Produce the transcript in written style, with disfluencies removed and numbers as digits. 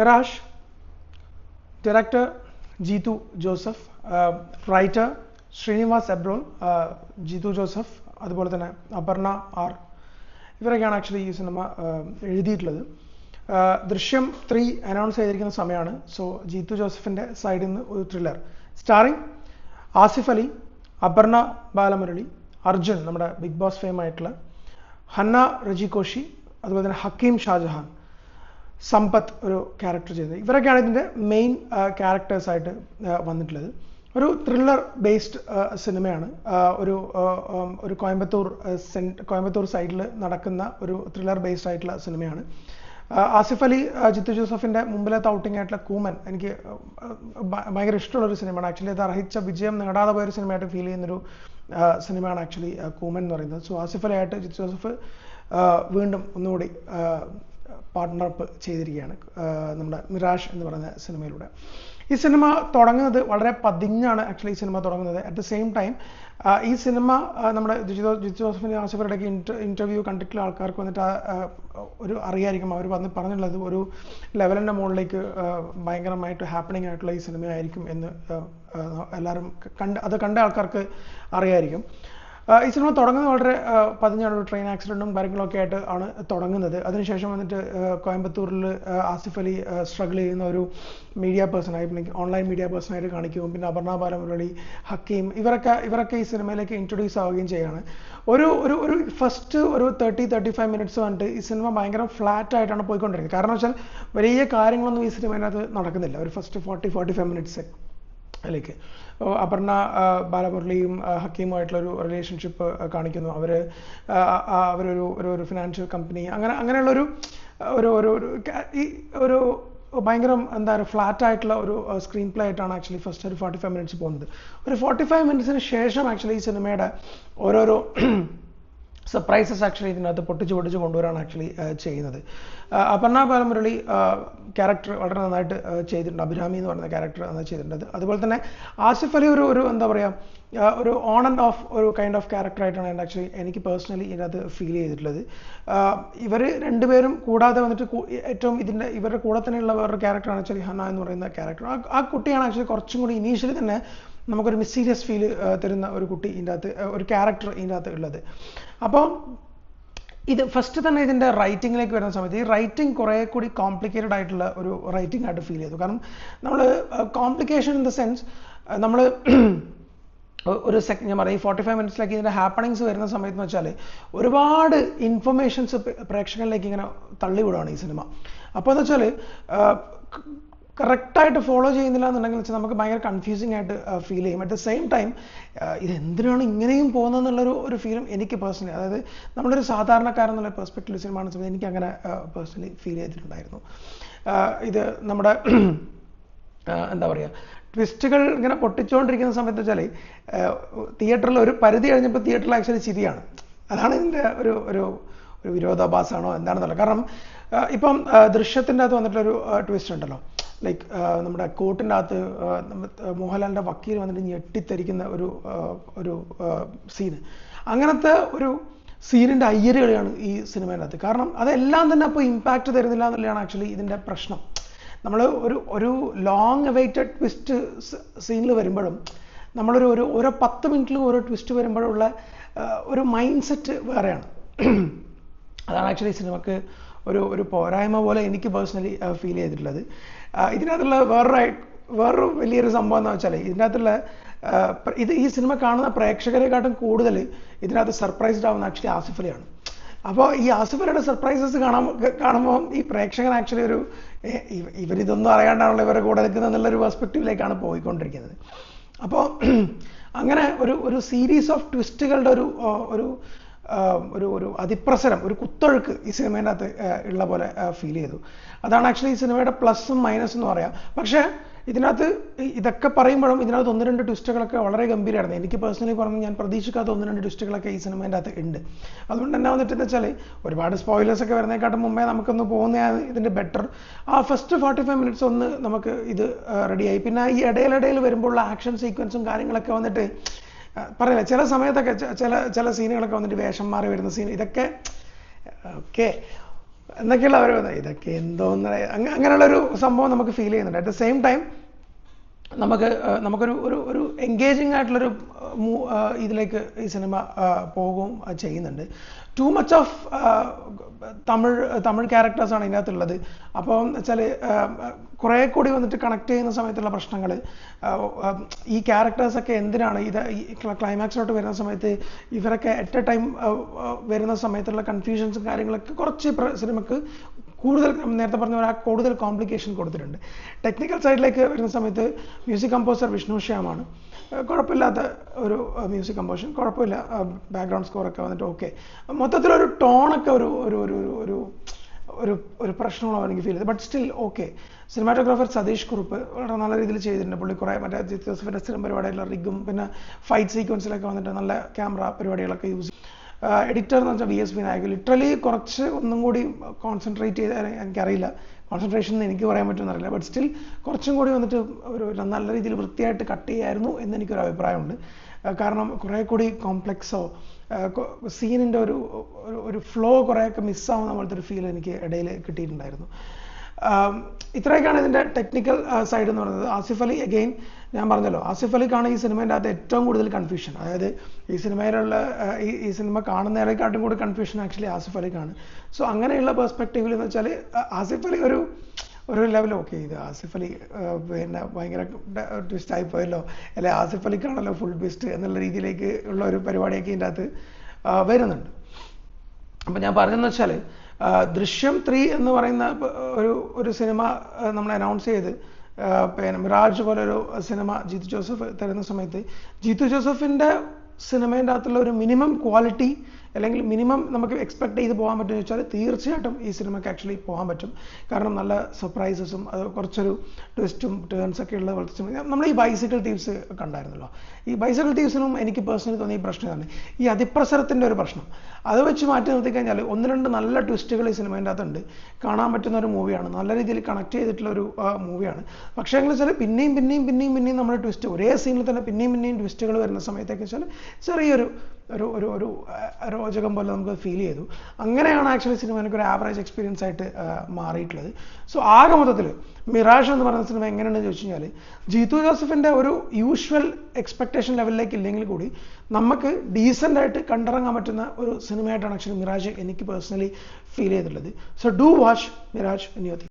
Mirage, director Jeetu Joseph, writer Srinivas Abrol, Jeetu Joseph, അതുപോലെ തന്നെ Aparna R, ഇവരൊക്കെയാണ് actually ഈ സിനിമ എഴുതിയിട്ടുള്ളത്. ദൃശ്യം 3 അനൗൺസ് ചെയ്തിരിക്കുന്ന സമയമാണ്. സോ ജീത്തു ജോസഫിൻ്റെ സൈഡിൽ നിന്ന് ഒരു ത്രില്ലർ സ്റ്റാറിങ് ആസിഫ് അലി, അപർണ ബാലമുരളി, അർജുൻ നമ്മുടെ ബിഗ് ബോസ് ഫെയിം ആയിട്ടുള്ള, ഹന്ന റജികോഷി, അതുപോലെ തന്നെ ഹക്കീം ഷാജഹാൻ, സമ്പത്ത് ഒരു ക്യാരക്ടർ ചെയ്തത്. ഇവരൊക്കെയാണ് ഇതിൻ്റെ മെയിൻ ക്യാരക്ടേഴ്സായിട്ട് വന്നിട്ടുള്ളത്. ഒരു ത്രില്ലർ ബേസ്ഡ് സിനിമയാണ്. ഒരു കോയമ്പത്തൂർ സൈഡിൽ നടക്കുന്ന ഒരു ത്രില്ലർ ബേസ്ഡ് ആയിട്ടുള്ള സിനിമയാണ്. ആസിഫ് അലി, ജിത്തു ജോസഫിൻ്റെ മുമ്പിലത്തെ ഔട്ടിംഗ് ആയിട്ടുള്ള കൂമൻ എനിക്ക് ഭയങ്കര ഇഷ്ടമുള്ളൊരു സിനിമയാണ്. ആക്ച്വലി അത് അർഹിച്ച വിജയം നേടാതെ പോയൊരു സിനിമയായിട്ട് ഫീൽ ചെയ്യുന്നൊരു സിനിമയാണ് ആക്ച്വലി കൂമൻ എന്ന് പറയുന്നത്. സോ ആസിഫ് അലി ആയിട്ട് ജിത്തു ജോസഫ് വീണ്ടും ഒന്നുകൂടി പാർട്ട്ണർപ്പ് ചെയ്തിരിക്കുകയാണ് നമ്മുടെ മിറാഷ് എന്ന് പറയുന്ന സിനിമയിലൂടെ. ഈ സിനിമ തുടങ്ങുന്നത് വളരെ പതിഞ്ഞാണ് ആക്ച്വലി ഈ സിനിമ തുടങ്ങുന്നത്. അറ്റ് ദ സെയിം ടൈം ഈ സിനിമ നമ്മുടെ ജിത്തു ജോസഫിൻ്റെ ആസിഫറുടെയൊക്കെ ഇൻ്റർവ്യൂ കണ്ടിട്ടുള്ള ആൾക്കാർക്ക് വന്നിട്ട് ഒരു അറിയായിരിക്കും, അവർ പറഞ്ഞിട്ടുള്ളത് ഒരു ലെവലിൻ്റെ മുകളിലേക്ക് ഭയങ്കരമായിട്ട് ഹാപ്പനിങ് ആയിട്ടുള്ള ഈ സിനിമയായിരിക്കും എന്ന് എല്ലാവരും കണ്ട ആൾക്കാർക്ക് അറിയായിരിക്കും. ഈ സിനിമ തുടങ്ങുന്നത് വളരെ പതിഞ്ഞാണ്. ഒരു ട്രെയിൻ ആക്സിഡൻറ്റും കാര്യങ്ങളൊക്കെ ആയിട്ട് ആണ് തുടങ്ങുന്നത്. അതിനുശേഷം വന്നിട്ട് കോയമ്പത്തൂരിൽ ആസിഫ് അലി സ്ട്രഗിൾ ചെയ്യുന്ന ഒരു മീഡിയ പേഴ്സണായി, ഓൺലൈൻ മീഡിയ പേഴ്സണായിട്ട് കാണിക്കുകയും പിന്നെ അപർണ ബാലമുരളി, ഹക്കീം ഇവരൊക്കെ ഈ സിനിമയിലേക്ക് ഇൻട്രൊഡ്യൂസ് ആവുകയും ചെയ്യുകയാണ്. ഒരു ഫസ്റ്റ് ഒരു 30-35 മിനിറ്റ്സ് വന്നിട്ട് ഈ സിനിമ ഭയങ്കര ഫ്ലാറ്റ് ആയിട്ടാണ് പോയിക്കൊണ്ടിരിക്കുന്നത്. കാരണം വെച്ചാൽ വലിയ കാര്യങ്ങളൊന്നും ഈ സിനിമയിനകത്ത് നടക്കുന്നില്ല. ഒരു ഫസ്റ്റ് 40-45 മിനിറ്റ്സ് അതിലേക്ക് അപർണ ബാലമുരളിയും ഹക്കീമുമായിട്ടുള്ളൊരു റിലേഷൻഷിപ്പ് കാണിക്കുന്നു. അവരൊരു ഫിനാൻഷ്യൽ കമ്പനി അങ്ങനെയുള്ളൊരു ഒരു ഭയങ്കര എന്താ പറയുക ഫ്ലാറ്റ് ആയിട്ടുള്ള ഒരു സ്ക്രീൻ പ്ലേ ആയിട്ടാണ് ആക്ച്വലി ഫസ്റ്റ് ഒരു 45 മിനിറ്റ്സ് പോകുന്നത്. ഒരു 45 മിനിറ്റ്സിന് ശേഷം ആക്ച്വലി ഈ സിനിമയുടെ ഓരോരോ സർപ്രൈസസ് ആക്ച്വലി ഇതിനകത്ത് പൊട്ടിച്ച് കൊണ്ടുവരാണ് ആക്ച്വലി ചെയ്യുന്നത്. അപർണ ബാലമുരളി ക്യാരക്ടർ വളരെ നന്നായിട്ട് ചെയ്തിട്ടുണ്ട്. അഭിരാമി എന്ന് പറയുന്ന ക്യാരക്ടർ നന്നായി ചെയ്തിട്ടുണ്ട്. അതുപോലെ തന്നെ ആസിഫ് അലി ഒരു എന്താ പറയുക ഒരു ഓൺ ആൻഡ് ഓഫ് ഒരു കൈൻഡ് ഓഫ് ക്യാരക്ടറായിട്ടാണ് ആക്ച്വലി എനിക്ക് പേഴ്സണലി ഇതിനകത്ത് ഫീൽ ചെയ്തിട്ടുള്ളത്. ഇവർ രണ്ടുപേരും കൂടാതെ വന്നിട്ട് ഏറ്റവും ഇവരുടെ കൂടെ തന്നെയുള്ള വേറൊരു ക്യാരക്ടറാണ് ആക്ച്വലി ഹന്ന എന്ന് പറയുന്ന ക്യാരക്ടർ. ആ കുട്ടിയാണ് ആക്ച്വലി കുറച്ചും കൂടി ഇനീഷ്യലി തന്നെ നമുക്കൊരു മിസ്റ്റീരിയസ് ഫീൽ തരുന്ന ഒരു കുട്ടി ഇതിൻ്റെ അകത്ത് ഒരു ക്യാരക്ടർ ഇതിൻ്റെ അകത്ത് ഉള്ളത്. അപ്പോൾ ഇത് ഫസ്റ്റ് തന്നെ ഇതിൻ്റെ റൈറ്റിങ്ങിലേക്ക് വരുന്ന സമയത്ത് ഈ റൈറ്റിംഗ് കുറേ കൂടി കോംപ്ലിക്കേറ്റഡ് ആയിട്ടുള്ള ഒരു റൈറ്റിംഗ് ആയിട്ട് ഫീൽ ചെയ്തു. കാരണം നമ്മൾ കോംപ്ലിക്കേഷൻ ഇൻ ദ സെൻസ് നമ്മൾ ഞാൻ പറയും 45 മിനിറ്റ്സിലേക്ക് ഇതിൻ്റെ ഹാപ്പണിങ്സ് വരുന്ന സമയത്ത് എന്ന് വെച്ചാൽ ഒരുപാട് ഇൻഫർമേഷൻസ് പ്രേക്ഷകരിലേക്ക് ഇങ്ങനെ തള്ളിവിടുകയാണ് ഈ സിനിമ. അപ്പോൾ എന്ന് വെച്ചാൽ കറക്റ്റായിട്ട് ഫോളോ ചെയ്യുന്നില്ല എന്നുണ്ടെങ്കിൽ വെച്ചാൽ നമുക്ക് ഭയങ്കര കൺഫ്യൂസിങ് ആയിട്ട് ഫീൽ ചെയ്യും. അറ്റ് ദ സെയിം ടൈം ഇതെന്തിനാണ് ഇങ്ങനെയും പോകുന്നതെന്നുള്ളൊരു ഫീലും എനിക്ക് പേഴ്സണലി, അതായത് നമ്മളൊരു സാധാരണക്കാരെന്നുള്ള പെർസ്പെക്റ്റീവ് സിനിമ കാണുന്ന സമയത്ത് എനിക്ക് അങ്ങനെ പേഴ്സണലി ഫീൽ ചെയ്തിട്ടുണ്ടായിരുന്നു. ഇത് നമ്മുടെ എന്താ പറയുക ട്വിസ്റ്റുകൾ ഇങ്ങനെ പൊട്ടിച്ചുകൊണ്ടിരിക്കുന്ന സമയത്ത് വെച്ചാൽ തിയേറ്ററിൽ ഒരു പരിധി കഴിഞ്ഞപ്പോൾ തിയേറ്ററിൽ ആക്ച്വലി ചിരിയാണ്. അതാണ് ഇതിൻ്റെ ഒരു വിരോധാഭാസമാണോ എന്താണെന്നല്ല. കാരണം ഇപ്പം ദൃശ്യത്തിൻ്റെ അകത്ത് വന്നിട്ടുള്ളൊരു ട്വിസ്റ്റ് ഉണ്ടല്ലോ, ലൈക്ക് നമ്മുടെ കോർട്ടിൻ്റെ അകത്ത് മോഹൻലാലിൻ്റെ വക്കീൽ വന്നിട്ട് ഞെട്ടിത്തരിക്കുന്ന ഒരു സീന്, അങ്ങനത്തെ ഒരു സീനിൻ്റെ അയ്യരുകളാണ് ഈ സിനിമേനകത്ത്. കാരണം അതെല്ലാം തന്നെ അപ്പോൾ ഇമ്പാക്റ്റ് തരുന്നില്ല എന്നുള്ളതാണ് ആക്ച്വലി ഇതിൻ്റെ പ്രശ്നം. നമ്മൾ ഒരു ലോങ് അവൈറ്റഡ് ട്വിസ്റ്റ് സീനിൽ വരുമ്പോഴും നമ്മളൊരു 10 മിനിറ്റിൽ ഓരോ ട്വിസ്റ്റ് വരുമ്പോഴുള്ള ഒരു മൈൻഡ് സെറ്റ് വേറെയാണ്. അതാണ് ആക്ച്വലി സിനിമക്ക് ഒരു പോരായ്മ പോലെ എനിക്ക് പേഴ്സണലി ഫീൽ ചെയ്തിട്ടുള്ളത്. ഇതിനകത്തുള്ള വേറൊരു വലിയൊരു സംഭവം എന്ന് വെച്ചാൽ ഇതിനകത്തുള്ള ഈ സിനിമ കാണുന്ന പ്രേക്ഷകരെക്കാട്ടും കൂടുതൽ ഇതിനകത്ത് സർപ്രൈസ്ഡ് ആവുന്ന ആക്ച്വലി ആസിഫ് അലിയാണ്. അപ്പോൾ ഈ ആസിഫ് അലിയുടെ സർപ്രൈസസ് കാണുമ്പോൾ ഈ പ്രേക്ഷകൻ ആക്ച്വലി ഇവരിതൊന്നും അറിയാണ്ടാണല്ലോ ഇവരുടെ കൂടെ നിൽക്കുന്നത് എന്നുള്ളൊരു പെർസ്പെക്റ്റീവിലേക്കാണ് പോയിക്കൊണ്ടിരിക്കുന്നത്. അപ്പോൾ അങ്ങനെ ഒരു സീരീസ് ഓഫ് ട്വിസ്റ്റുകളുടെ ഒരു അതിപ്രസരം, ഒരു കുത്തൊഴുക്ക് ഈ സിനിമേൻ്റെ അകത്ത് ഉള്ള പോലെ ഫീൽ ചെയ്തു. അതാണ് ആക്ച്വലി ഈ സിനിമയുടെ പ്ലസും മൈനസും എന്ന് പറയാം. പക്ഷേ ഇതിനകത്ത് ഇതൊക്കെ പറയുമ്പോഴും ഇതിനകത്ത് 1-2 ട്വിസ്റ്റുകളൊക്കെ വളരെ ഗംഭീരമായിരുന്നു. എനിക്ക് പേഴ്സണലി പറഞ്ഞു ഞാൻ പ്രതീക്ഷിക്കാത്ത 1-2 ട്വിസ്റ്റുകളൊക്കെ ഈ സിനിമേൻ്റെ അകത്ത് ഉണ്ട്. അതുകൊണ്ട് തന്നെ വന്നിട്ടെന്ന് വെച്ചാൽ ഒരുപാട് സ്പോയിലേഴ്സൊക്കെ വരുന്നതിനെക്കാട്ടും മുമ്പേ നമുക്കൊന്ന് പോകുന്നതാണ് ഇതിൻ്റെ ബെറ്റർ. ആ ഫസ്റ്റ് 45 മിനിറ്റ്സ് ഒന്ന് നമുക്ക് ഇത് റെഡിയായി. പിന്നെ ഈ ഇടയിലിടയിൽ വരുമ്പോഴുള്ള ആക്ഷൻ സീക്വൻസും കാര്യങ്ങളൊക്കെ വന്നിട്ട് പറയില്ല, ചില സമയത്തൊക്കെ ചില സീനുകളൊക്കെ വന്നിട്ട് വേഷം മാറി വരുന്ന സീൻ, ഇതൊക്കെ ഓക്കെ എന്നൊക്കെയുള്ള അവർ ഇതൊക്കെ എന്തോന്ന് അങ്ങനെയുള്ളൊരു സംഭവം നമുക്ക് ഫീൽ ചെയ്യുന്നുണ്ട്. അറ്റ് ദ സെയിം ടൈം നമുക്കൊരു ഒരു ഒരു എൻഗേജിങ് ആയിട്ടുള്ളൊരു ഇതിലേക്ക് ഈ സിനിമ പോകുകയും ചെയ്യുന്നുണ്ട്. ടു മച്ച് ഓഫ് തമിഴ് ക്യാരക്ടേഴ്സാണ് ഇതിനകത്തുള്ളത്. അപ്പോൾ വെച്ചാൽ കുറേ കൂടി വന്നിട്ട് കണക്ട് ചെയ്യുന്ന സമയത്തുള്ള പ്രശ്നങ്ങൾ, ഈ ക്യാരക്ടേഴ്സൊക്കെ എന്തിനാണ് ഈ ക്ലൈമാക്സിലോട്ട് വരുന്ന സമയത്ത് ഇവരൊക്കെ അറ്റ് എ ടൈം വരുന്ന സമയത്തുള്ള കൺഫ്യൂഷൻസും കാര്യങ്ങളൊക്കെ കുറച്ച് സിനിമക്ക് കൂടുതൽ നേരത്തെ പറഞ്ഞ പോലെ കൂടുതൽ കോംപ്ലിക്കേഷൻ കൊടുത്തിട്ടുണ്ട്. ടെക്നിക്കൽ സൈഡിലേക്ക് വരുന്ന സമയത്ത് മ്യൂസിക് കമ്പോസർ വിഷ്ണു ശ്യാമാണ്. കുഴപ്പമില്ലാത്ത ഒരു മ്യൂസിക് കമ്പോസിഷൻ, കുഴപ്പമില്ല. ബാക്ക്ഗ്രൗണ്ട് സ്കോറൊക്കെ വന്നിട്ട് ഓക്കെ. മൊത്തത്തിലൊരു ടോണൊക്കെ ഒരു ഒരു ഒരു ഒരു ഒരു ഒരു പ്രശ്നങ്ങളോ എനിക്ക് ഫീൽ ചെയ്തത്. But still okay. Cinematographer Satheesh Kurup വളരെ നല്ല രീതിയിൽ ചെയ്തിട്ടുണ്ട്. പുള്ളി കുറേ മറ്റേ ജിത്തു ജോസഫിൻ്റെ സ്ഥിരം പരിപാടിയുള്ള റിഗും പിന്നെ ഫൈറ്റ് സീക്വൻസിലൊക്കെ വന്നിട്ട് നല്ല ക്യാമറ പരിപാടികളൊക്കെ യൂസ്. എഡിറ്റർ എന്ന് വെച്ചാൽ VS വിനായക്. ലിറ്ററലി കുറച്ച് ഒന്നും കൂടി കോൺസെൻട്രേറ്റ് ചെയ്ത്, എനിക്കറിയില്ല കോൺസെൻട്രേഷൻ എന്ന് എനിക്ക് പറയാൻ പറ്റുമെന്നറിയില്ല. ബട്ട് സ്റ്റിൽ കുറച്ചും കൂടി വന്നിട്ട് ഒരു നല്ല രീതിയിൽ വൃത്തിയായിട്ട് കട്ട് ചെയ്യായിരുന്നു എന്ന് എനിക്കൊരു അഭിപ്രായമുണ്ട്. കാരണം കുറേ കൂടി കോംപ്ലക്സോ സീനിൻ്റെ ഒരു ഫ്ലോ കുറേയൊക്കെ മിസ്സാവുന്ന പോലത്തെ ഒരു ഫീൽ എനിക്ക് ഇടയിൽ കിട്ടിയിട്ടുണ്ടായിരുന്നു. ഇത്രയൊക്കെയാണ് ഇതിൻ്റെ ടെക്നിക്കൽ സൈഡ് എന്ന് പറയുന്നത്. ആസിഫ് അലി അഗെയിൻ ഞാൻ പറഞ്ഞല്ലോ, ആസിഫ് അലിക്കാണ് ഈ സിനിമേൻ്റെ അകത്ത് ഏറ്റവും കൂടുതൽ കൺഫ്യൂഷൻ. അതായത് ഈ സിനിമയിലുള്ള ഈ സിനിമ കാണുന്നതിനെക്കാട്ടും കൂടി കൺഫ്യൂഷൻ ആക്ച്വലി ആസിഫ് അലിക്കാണ്. സോ അങ്ങനെയുള്ള പെർസ്പെക്റ്റീവിൽ എന്ന് വെച്ചാൽ ആസിഫ് അലി ഒരു ലെവൽ ഓക്കെ ഇത് ആസിഫ് അലി പിന്നെ ഭയങ്കര ട്വിസ്റ്റ് ആയിപ്പോയല്ലോ, അല്ലെ ആസിഫ് അലിക്കാണല്ലോ ഫുൾ ട്വിസ്റ്റ് എന്നുള്ള രീതിയിലേക്ക് ഉള്ള ഒരു പരിപാടിയൊക്കെ ഇതിൻ്റെ അകത്ത് വരുന്നുണ്ട്. അപ്പം ഞാൻ പറഞ്ഞതെന്ന് വെച്ചാൽ ദൃശ്യം 3 എന്ന് പറയുന്ന ഒരു സിനിമ നമ്മൾ അനൗൺസ് ചെയ്ത് പിന്നെ മിറാജ് പോലൊരു സിനിമ ജിത്തു ജോസഫ് തരുന്ന സമയത്ത് ജിത്തു ജോസഫിൻ്റെ സിനിമേൻ്റെ അകത്തുള്ള ഒരു മിനിമം ക്വാളിറ്റി അല്ലെങ്കിൽ മിനിമം നമുക്ക് എക്സ്പെക്ട് ചെയ്ത് പോകാൻ പറ്റുമെന്ന് വെച്ചാൽ തീർച്ചയായിട്ടും ഈ സിനിമയ്ക്ക് ആക്ച്വലി പോകാൻ പറ്റും. കാരണം നല്ല സർപ്രൈസസും അത് കുറച്ചൊരു ട്വിസ്റ്റും ടേൺസൊക്കെ ഉള്ള പോലത്തെ സിനിമ. നമ്മൾ ഈ ബൈസിക്കിൾ തീവ്സ് കണ്ടായിരുന്നല്ലോ. ഈ ബൈസിക്കിൾ തീവ്സിനും എനിക്ക് പേഴ്സണലി തോന്നിയ പ്രശ്നമാണ് ഈ അതിപ്രസരത്തിൻ്റെ ഒരു പ്രശ്നം. അത് വെച്ച് മാറ്റി നിർത്തിക്കഴിഞ്ഞാൽ 1-2 നല്ല ട്വിസ്റ്റുകൾ ഈ സിനിമേൻ്റെ അകത്തുണ്ട്. കാണാൻ പറ്റുന്ന ഒരു മൂവിയാണ്, നല്ല രീതിയിൽ കണക്ട് ചെയ്തിട്ടുള്ള ഒരു മൂവിയാണ്. പക്ഷേ എങ്ങനെ വെച്ചാൽ പിന്നെയും നമ്മൾ ട്വിസ്റ്റ് ഒരേ സീനിൽ തന്നെ പിന്നെയും ട്വിസ്റ്റുകൾ വരുന്ന സമയത്തേക്ക് വെച്ചാൽ ചെറിയൊരു ഒരു രോചകം പോലെ നമുക്ക് ഫീൽ ചെയ്തു. അങ്ങനെയാണ് ആക്ച്വലി സിനിമ എനിക്കൊരു ആവറേജ് എക്സ്പീരിയൻസ് ആയിട്ട് മാറിയിട്ടുള്ളത്. സോ ആകെ മൊത്തത്തിൽ മിറാഷ് എന്ന് പറയുന്ന സിനിമ എങ്ങനെയാണെന്ന് ചോദിച്ചു കഴിഞ്ഞാൽ ജിത്തു ജോസഫിൻ്റെ ഒരു യൂഷ്വൽ എക്സ്പെക്ടേഷൻ ലെവലിലേക്ക് ഇല്ലെങ്കിൽ കൂടി നമുക്ക് ഡീസൻ്റ് ആയിട്ട് കണ്ടിറങ്ങാൻ പറ്റുന്ന ഒരു സിനിമയായിട്ടാണ് ആക്ച്വലി മിറാജ് എനിക്ക് പേഴ്സണലി ഫീൽ ചെയ്തിട്ടുള്ളത്. So do watch Mirage in your